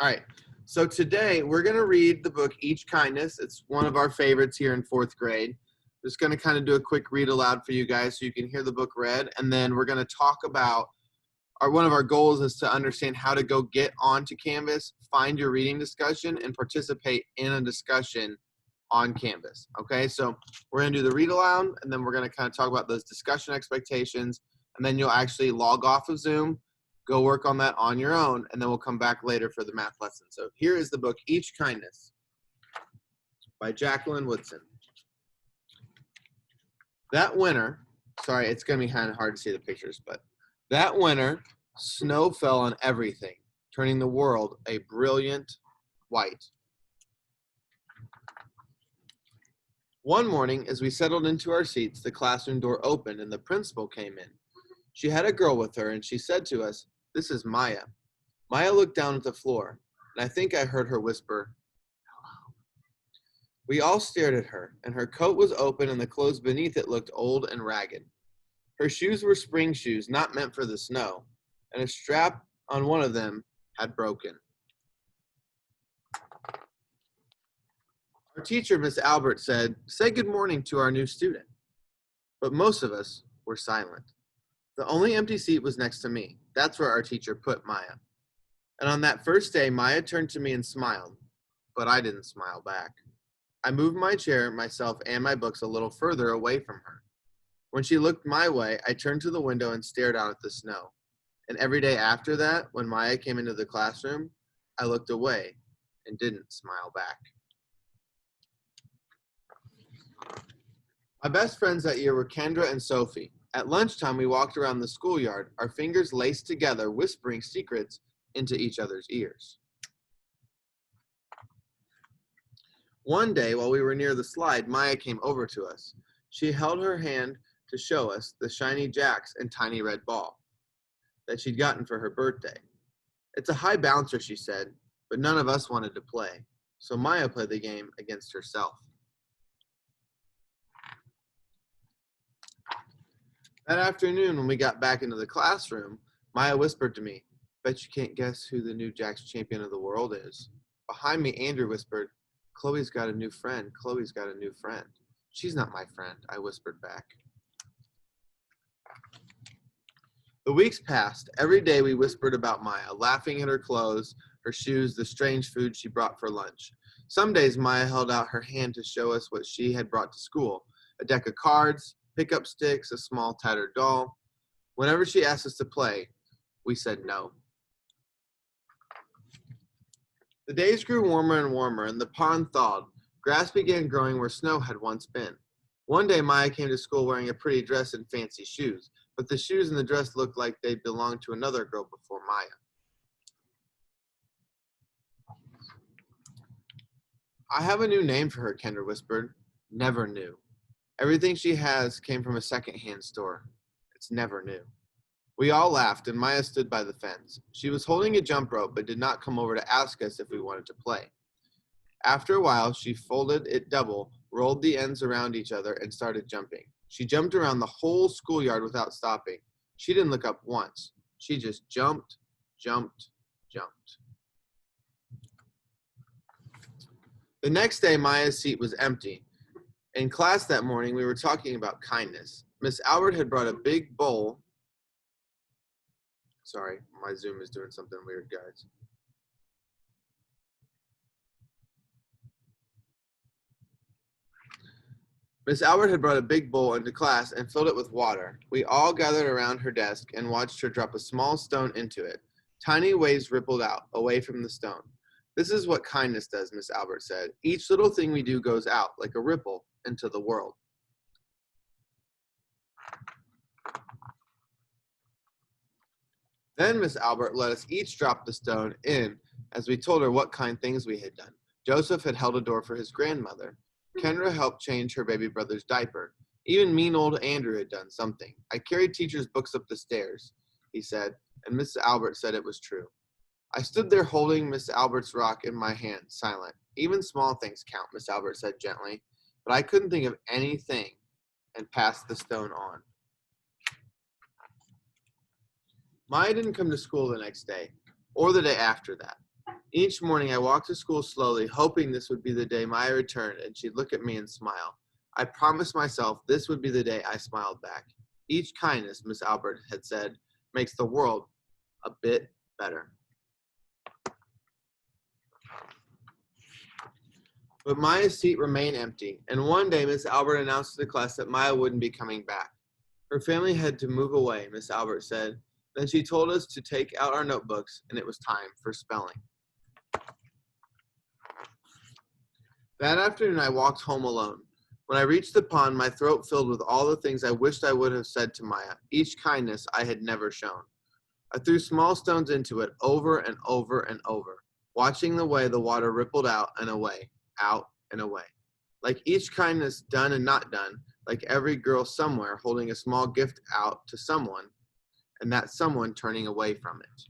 All right. So today we're going to read the book Each Kindness. It's one of our favorites here in fourth grade. Just going to kind of do a quick read aloud for you guys so you can hear the book read. And then we're going to talk about one of our goals is to understand how to go get onto Canvas, find your reading discussion, and participate in a discussion on Canvas. Okay, so we're going to do the read aloud, and then we're going to kind of talk about those discussion expectations, and then you'll actually log off of Zoom, go work on that on your own, and then we'll come back later for the math lesson. So here is the book Each Kindness by Jacqueline Woodson. That winter, sorry, it's going to be kind of hard to see the pictures, but that winter, snow fell on everything, turning the world a brilliant white. One morning, as we settled into our seats, the classroom door opened and the principal came in. She had a girl with her, and she said to us, "This is Maya." Maya looked down at the floor, and I think I heard her whisper, "Hello." We all stared at her, and her coat was open and the clothes beneath it looked old and ragged. Her shoes were spring shoes, not meant for the snow, and a strap on one of them had broken. Our teacher, Miss Albert, said, "Say good morning to our new student." But most of us were silent. The only empty seat was next to me. That's where our teacher put Maya. And on that first day, Maya turned to me and smiled, but I didn't smile back. I moved my chair, myself, and my books a little further away from her. When she looked my way, I turned to the window and stared out at the snow. And every day after that, when Maya came into the classroom, I looked away and didn't smile back. My best friends that year were Kendra and Sophie. At lunchtime, we walked around the schoolyard, our fingers laced together, whispering secrets into each other's ears. One day, while we were near the slide, Maya came over to us. She held her hand to show us the shiny jacks and tiny red ball that she'd gotten for her birthday. "It's a high bouncer," she said, but none of us wanted to play, so Maya played the game against herself. That afternoon, when we got back into the classroom, Maya whispered to me, "Bet you can't guess who the new Jacks champion of the world is." Behind me, Andrew whispered, "Chloe's got a new friend. Chloe's got a new friend." "She's not my friend," I whispered back. The weeks passed. Every day we whispered about Maya, laughing at her clothes, her shoes, the strange food she brought for lunch. Some days Maya held out her hand to show us what she had brought to school: a deck of cards, pickup sticks, a small tattered doll. Whenever she asked us to play, we said no. The days grew warmer and warmer, and the pond thawed. Grass began growing where snow had once been. One day Maya came to school wearing a pretty dress and fancy shoes, but the shoes and the dress looked like they belonged to another girl before Maya. "I have a new name for her," Kendra whispered. "Never New. Everything she has came from a second-hand store. It's never new." We all laughed, and Maya stood by the fence. She was holding a jump rope, but did not come over to ask us if we wanted to play. After a while, she folded it double, rolled the ends around each other, and started jumping. She jumped around the whole schoolyard without stopping. She didn't look up once. She just jumped, jumped, jumped. The next day, Maya's seat was empty. In class that morning, we were talking about kindness. Miss Albert had brought a big bowl. Sorry, my Zoom is doing something weird, guys. Miss Albert had brought a big bowl into class and filled it with water. We all gathered around her desk and watched her drop a small stone into it. Tiny waves rippled out, away from the stone. "This is what kindness does," Miss Albert said. "Each little thing we do goes out, like a ripple, into the world." Then Miss Albert let us each drop the stone in as we told her what kind things we had done. Joseph had held a door for his grandmother. Kendra helped change her baby brother's diaper. Even mean old Andrew had done something. "I carried teacher's books up the stairs," he said, and Miss Albert said it was true. I stood there holding Miss Albert's rock in my hand, silent. "Even small things count," Miss Albert said gently, but I couldn't think of anything and passed the stone on. Maya didn't come to school the next day, or the day after that. Each morning I walked to school slowly, hoping this would be the day Maya returned and she'd look at me and smile. I promised myself this would be the day I smiled back. Each kindness, Miss Albert had said, makes the world a bit better. But Maya's seat remained empty, and one day Miss Albert announced to the class that Maya wouldn't be coming back. Her family had to move away, Miss Albert said. Then she told us to take out our notebooks, and it was time for spelling. That afternoon, I walked home alone. When I reached the pond, my throat filled with all the things I wished I would have said to Maya, each kindness I had never shown. I threw small stones into it over and over and over, watching the way the water rippled out and away, out and away. Like each kindness done and not done, like every girl somewhere holding a small gift out to someone, and that someone turning away from it.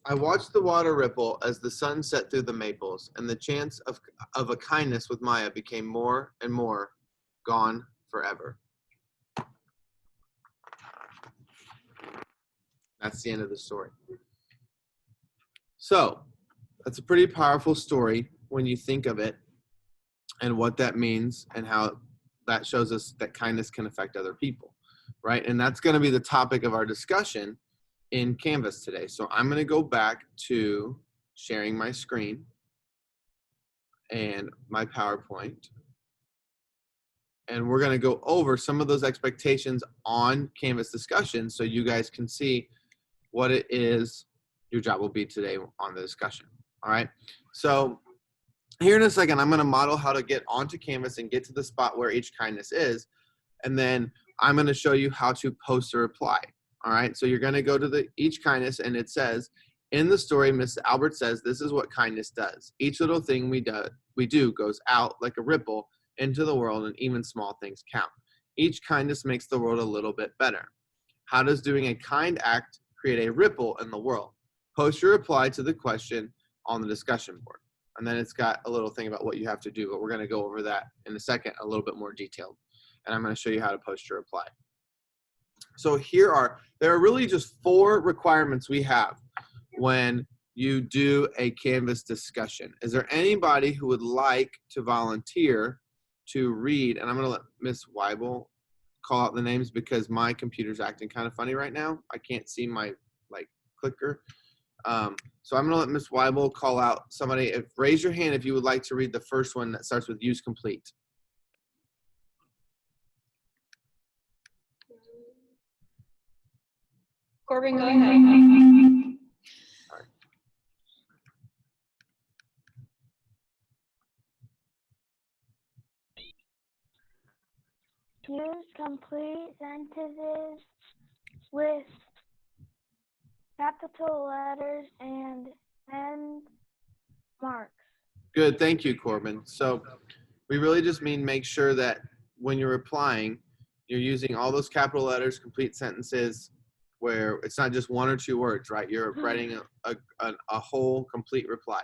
I watched the water ripple as the sun set through the maples, and the chance of a kindness with Maya became more and more gone forever. That's the end of the story. So, that's a pretty powerful story when you think of it and what that means and how that shows us that kindness can affect other people, right? And that's going to be the topic of our discussion in Canvas today. So I'm going to go back to sharing my screen and my PowerPoint. And we're going to go over some of those expectations on Canvas discussion so you guys can see what it is your job will be today on the discussion. All right. So here in a second, I'm going to model how to get onto Canvas and get to the spot where each kindness is. And then I'm going to show you how to post a reply. All right, so you're going to go to each kindness, and it says, in the story, Miss Albert says, this is what kindness does. Each little thing we do goes out like a ripple into the world, and even small things count. Each kindness makes the world a little bit better. How does doing a kind act create a ripple in the world? Post your reply to the question on the discussion board. And then it's got a little thing about what you have to do, but we're going to go over that in a second, a little bit more detailed. And I'm going to show you how to post your reply. So there are really just 4 requirements we have when you do a Canvas discussion. Is there anybody who would like to volunteer to read? And I'm going to let Miss Weibel call out the names because my computer's acting kind of funny right now. I can't see my clicker. So I'm going to let Miss Weibel call out somebody. Raise your hand if you would like to read the first one that starts with use complete. Corbin, go ahead. Use complete sentences with capital letters and end marks. Good, thank you, Corbin. So we really just mean make sure that when you're replying, you're using all those capital letters, complete sentences, where it's not just 1 or 2 words, right? You're writing a whole complete reply.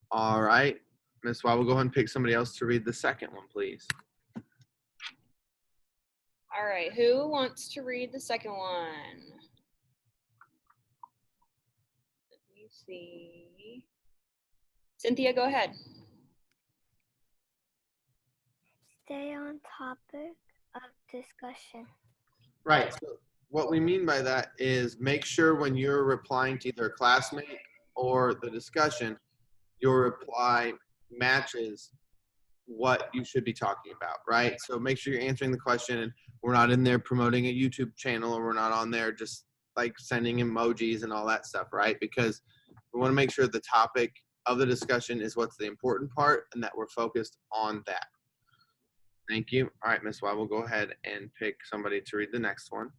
All right, Ms. Weibel, go ahead and pick somebody else to read the second one, please. All right, who wants to read the second one? Let me see. Cynthia, go ahead. Stay on topic of discussion. Right, so what we mean by that is make sure when you're replying to either a classmate or the discussion, your reply matches what you should be talking about, right? So make sure you're answering the question and we're not in there promoting a YouTube channel, or we're not on there just like sending emojis and all that stuff, right? Because we want to make sure the topic of the discussion is what's the important part and that we're focused on that. Thank you. All right, Ms. Weibel, go ahead and pick somebody to read the next one.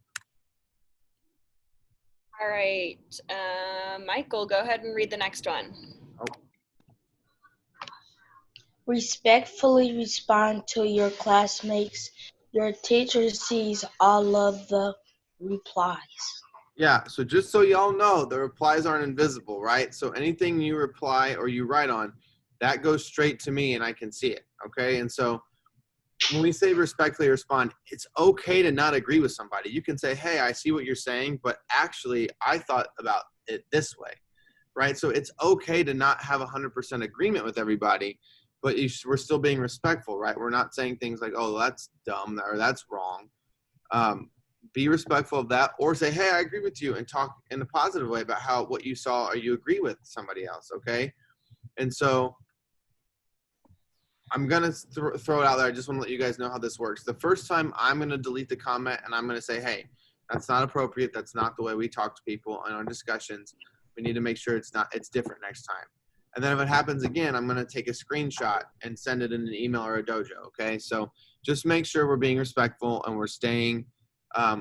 All right, Michael, go ahead and read the next one. Respectfully respond to your classmates. Your teacher sees all of the replies. Yeah, so just so y'all know, the replies aren't invisible, right? So anything you reply or you write on, that goes straight to me and I can see it, okay? And so when we say respectfully respond, it's okay to not agree with somebody. You can say, hey, I see what you're saying, but actually I thought about it this way, right? So it's okay to not have 100% agreement with everybody, but we're still being respectful, right? We're not saying things like, oh, that's dumb or that's wrong. Be respectful of that, or say, hey, I agree with you, and talk in a positive way about what you saw or you agree with somebody else, okay? And so I'm going to throw it out there. I just want to let you guys know how this works. The first time I'm going to delete the comment and I'm going to say, hey, that's not appropriate. That's not the way we talk to people in our discussions. We need to make sure it's different next time. And then if it happens again, I'm going to take a screenshot and send it in an email or a dojo. Okay. So just make sure we're being respectful and we're staying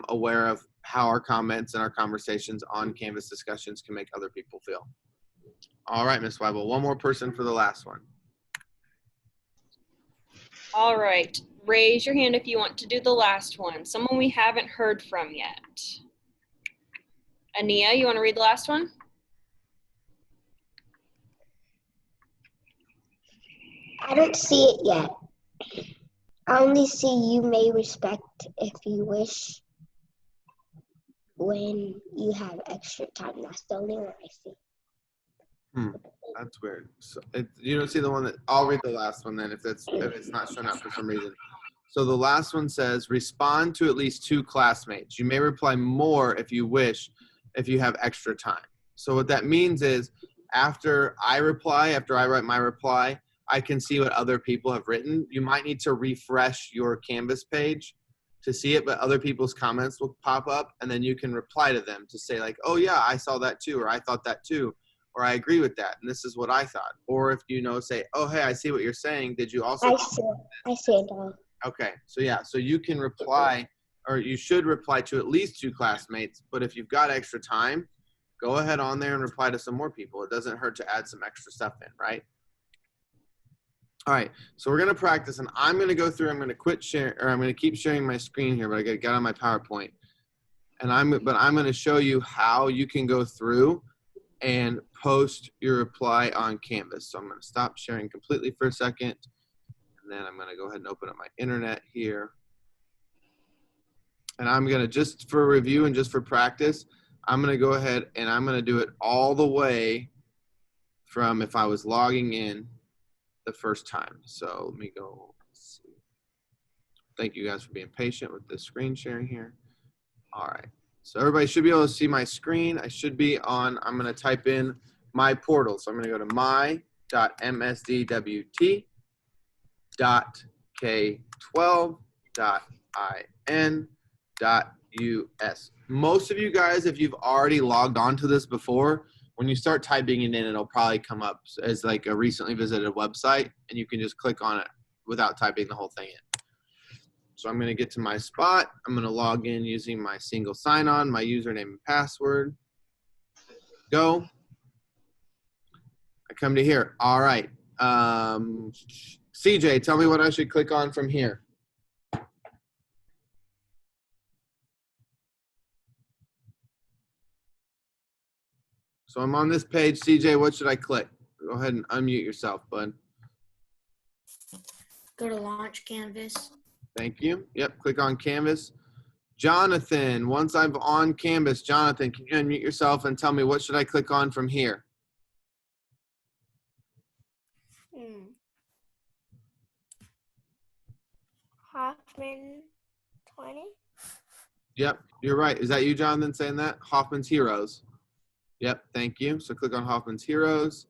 aware of how our comments and our conversations on Canvas discussions can make other people feel. All right, Ms. Weibel, one more person for the last one. All right. Raise your hand if you want to do the last one. Someone we haven't heard from yet. Ania, you want to read the last one? I don't see it yet. I only see you may respect if you wish when you have extra time. That's the only one I see. That's weird. So you don't see the one that I'll read the last one then if it's not showing up for some reason. So the last one says respond to at least 2 classmates. You may reply more if you wish if you have extra time. So what that means is after I write my reply, I can see what other people have written. You might need to refresh your Canvas page to see it, but other people's comments will pop up and then you can reply to them to say like, oh yeah, I saw that too, or I thought that too, or I agree with that, and this is what I thought. Or if say, oh hey, I see what you're saying. Did you also? I see it all. Okay, so yeah, so you can reply, or you should reply to at least 2 classmates, but if you've got extra time, go ahead on there and reply to some more people. It doesn't hurt to add some extra stuff in, right? All right, so we're gonna practice, and I'm gonna go through, I'm gonna quit sharing, or I'm gonna keep sharing my screen here, but I gotta get on my PowerPoint. And I'm gonna show you how you can go through and post your reply on Canvas. So I'm gonna stop sharing completely for a second. And then I'm going to go ahead and open up my internet here. And I'm going to, just for review and just for practice, I'm going to go ahead and I'm going to do it all the way from if I was logging in the first time. So let me go. Let's see. Thank you guys for being patient with the screen sharing here. All right. So everybody should be able to see my screen. I should be on, I'm going to type in my portal. So I'm going to go to my.msdwt.k12.in.us. Most of you guys, if you've already logged on to this before, when you start typing it in, it'll probably come up as like a recently visited website, and you can just click on it without typing the whole thing in. So I'm going to get to my spot. I'm going to log in using my single sign-on, my username and password. Go. I come to here. All right. CJ, tell me what I should click on from here. So I'm on this page. CJ, what should I click? Go ahead and unmute yourself, bud. Go to Launch Canvas. Thank you. Yep, click on Canvas. Jonathan, once I'm on Canvas, Jonathan, can you unmute yourself and tell me what should I click on from here? Hoffman 20. Yep, you're right. Is that you, Jonathan, saying that? Hoffman's Heroes. Yep, thank you. So click on Hoffman's Heroes.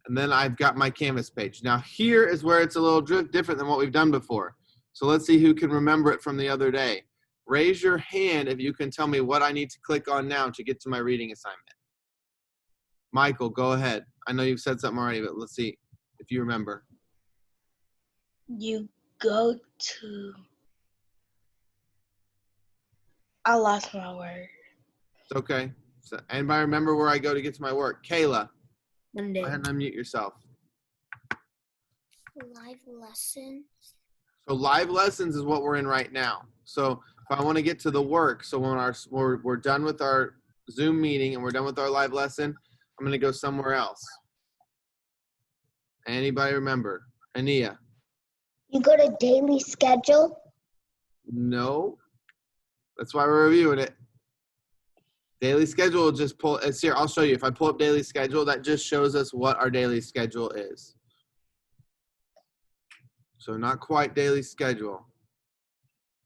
And then I've got my Canvas page. Now here is where it's a little different than what we've done before. So let's see who can remember it from the other day. Raise your hand if you can tell me what I need to click on now to get to my reading assignment. Michael, go ahead. I know you've said something already, but let's see if you remember. You go to, I lost my word. It's okay. So anybody remember where I go to get to my work? Kayla, Monday. go ahead and unmute yourself. Live lesson. So live lessons is what we're in right now. So if I want to get to the work, so when we're done with our Zoom meeting and we're done with our live lesson, I'm going to go somewhere else. Anybody remember? Ania. You go to daily schedule. No. That's why we're reviewing it. Daily schedule will just pull, it's here, I'll show you. If I pull up daily schedule, that just shows us what our daily schedule is. So not quite daily schedule.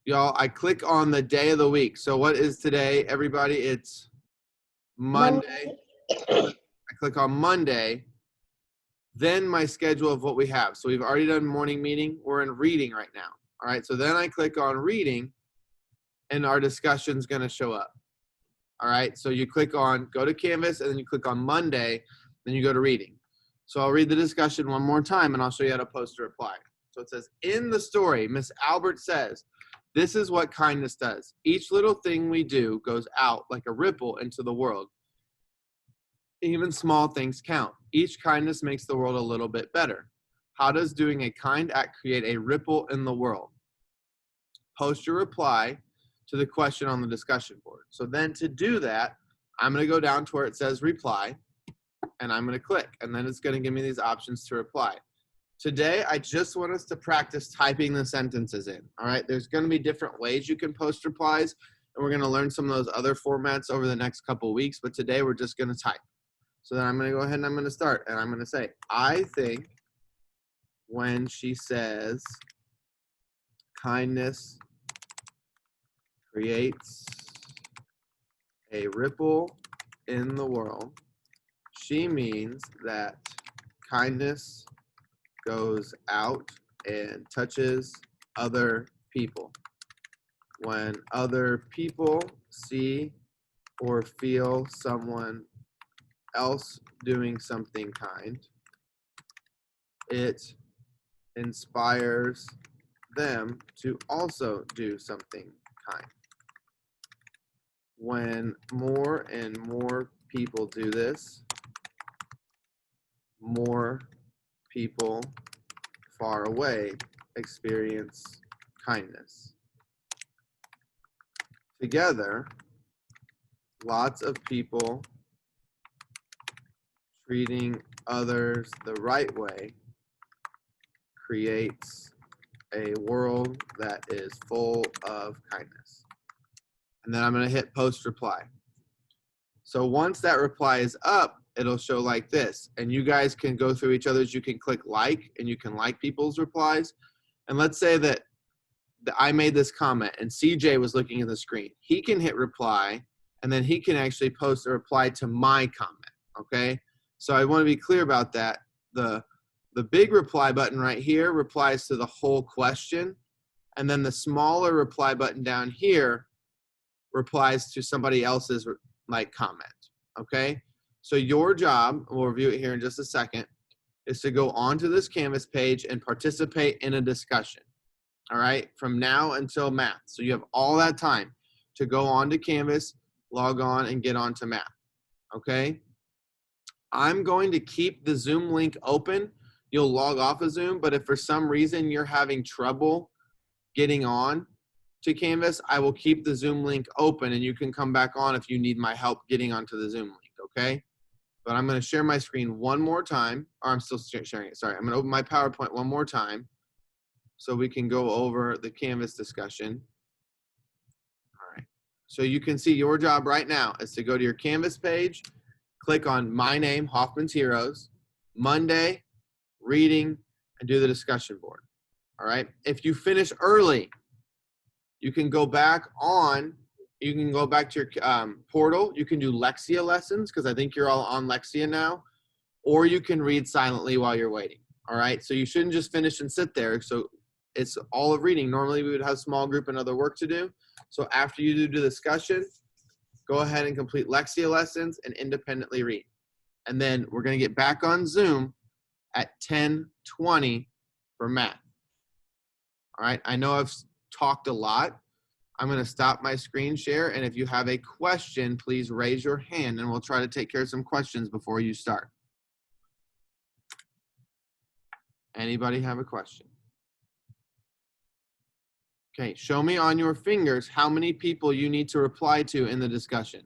Y'all, I click on the day of the week. So what is today, everybody? It's Monday. I click on Monday, then my schedule of what we have. So we've already done morning meeting. We're in reading right now. All right, so then I click on reading, and our discussion's going to show up. All right, so you click on, go to Canvas, and then you click on Monday, then you go to reading. So I'll read the discussion one more time, and I'll show you how to post a reply. So it says, in the story, Miss Albert says, this is what kindness does. Each little thing we do goes out like a ripple into the world. Even small things count. Each kindness makes the world a little bit better. How does doing a kind act create a ripple in the world? Post your reply to the question on the discussion board. So then to do that, I'm going to go down to where it says reply, and I'm going to click, and then it's going to give me these options to reply. Today, I just want us to practice typing the sentences in. All right, there's going to be different ways you can post replies, and we're going to learn some of those other formats over the next couple of weeks, but today we're just going to type. So then I'm going to go ahead and I'm going to start, and I'm going to say, I think when she says kindness creates a ripple in the world, she means that kindness goes out and touches other people. When other people see or feel someone else doing something kind, it inspires them to also do something kind. When more and more people do this, more people far away experience kindness. Together, lots of people treating others the right way creates a world that is full of kindness. And then I'm going to hit post reply. So once that reply is up, it'll show like this. And you guys can go through each other's. You can click like, and you can like people's replies. And let's say that I made this comment and CJ was looking at the screen. He can hit reply, and then he can actually post a reply to my comment, okay? So I want to be clear about that. The big reply button right here replies to the whole question, and then the smaller reply button down here replies to somebody else's like comment, okay? So your job, we'll review it here in just a second, is to go onto this Canvas page and participate in a discussion, all right, from now until math. So you have all that time to go on to Canvas, log on, and get on to math, okay? I'm going to keep the Zoom link open. You'll log off of Zoom, but if for some reason you're having trouble getting on to Canvas, I will keep the Zoom link open, and you can come back on if you need my help getting onto the Zoom link, okay? But I'm going to share my screen one more time, or I'm still sharing it, sorry. I'm going to open my PowerPoint one more time so we can go over the Canvas discussion. All right, so you can see your job right now is to go to your Canvas page, click on my name, Hoffman's Heroes, Monday, reading, and do the discussion board. All right, if you finish early, you can go back on, you can go back to your portal. You can do Lexia lessons, because I think you're all on Lexia now, or you can read silently while you're waiting. All right, so you shouldn't just finish and sit there. So it's all of reading. Normally we would have small group and other work to do. So after you do the discussion, go ahead and complete Lexia lessons and independently read. And then we're going to get back on Zoom at 10:20 for math. All right, I know I've talked a lot. I'm going to stop my screen share, and if you have a question, please raise your hand, and we'll try to take care of some questions before you start. Anybody have a question? Okay, show me on your fingers how many people you need to reply to in the discussion.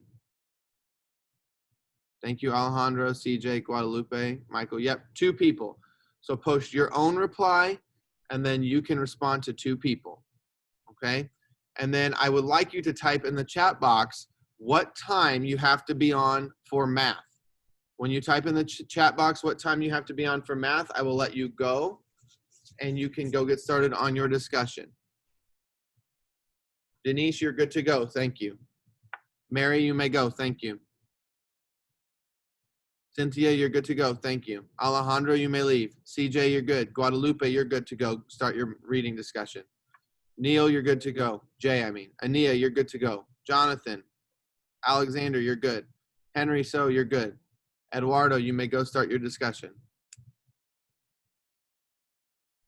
Thank you, Alejandro, CJ, Guadalupe, Michael. Yep, 2 people. So post your own reply and then you can respond to 2 people. Okay? And then I would like you to type in the chat box what time you have to be on for math. When you type in the chat box what time you have to be on for math, I will let you go, and you can go get started on your discussion. Denise, you're good to go. Thank you. Mary, you may go. Thank you. Cynthia, you're good to go. Thank you. Alejandro, you may leave. CJ, you're good. Guadalupe, you're good to go. Start your reading discussion. Neil, you're good to go. Jay, I mean. Ania, you're good to go. Jonathan. Alexander, you're good. Henry, so you're good. Eduardo, you may go start your discussion.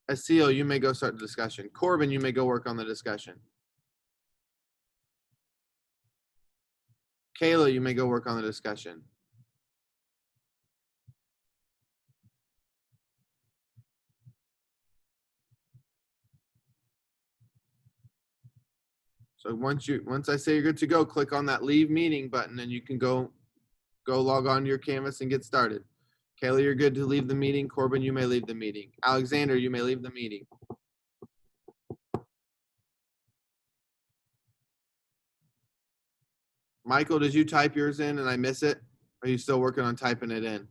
Asil, you may go start the discussion. Corbin, you may go work on the discussion. Kayla, you may go work on the discussion. So once I say you're good to go, click on that leave meeting button and you can go log on to your Canvas and get started. Kayla, you're good to leave the meeting. Corbin, you may leave the meeting. Alexander, you may leave the meeting. Michael, did you type yours in and I miss it? Or are you still working on typing it in?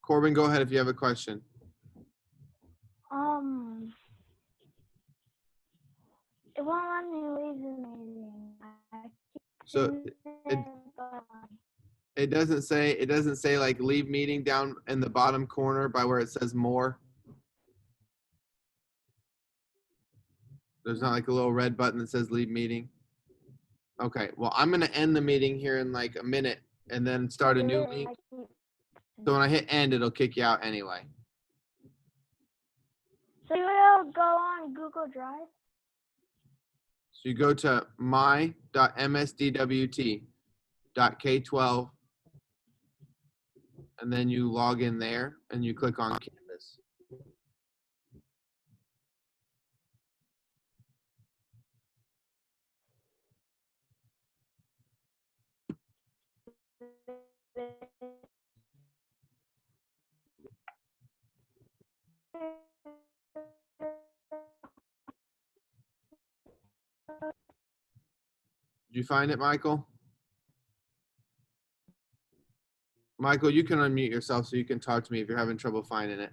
Corbin, go ahead if you have a question. It won't let me leave the meeting. So it doesn't say like leave meeting down in the bottom corner by where it says more. There's not like a little red button that says leave meeting. Okay, well, I'm going to end the meeting here in like a minute and then start a new link. So when I hit end, it'll kick you out anyway. So you will go on Google Drive? So you go to my.msdwt.k12 and then you log in there and you click on Canvas. Did you find it, Michael? Michael, you can unmute yourself so you can talk to me if you're having trouble finding it.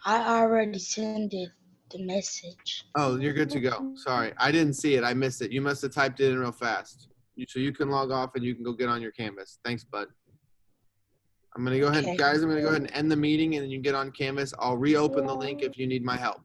I already sent it, the message. Oh, you're good to go. Sorry, I didn't see it. I missed it. You must have typed it in real fast. So you can log off and you can go get on your Canvas. Thanks, bud. I'm going to go ahead, Okay. guys, I'm going to go ahead and end the meeting and then you can get on Canvas. I'll reopen the link if you need my help.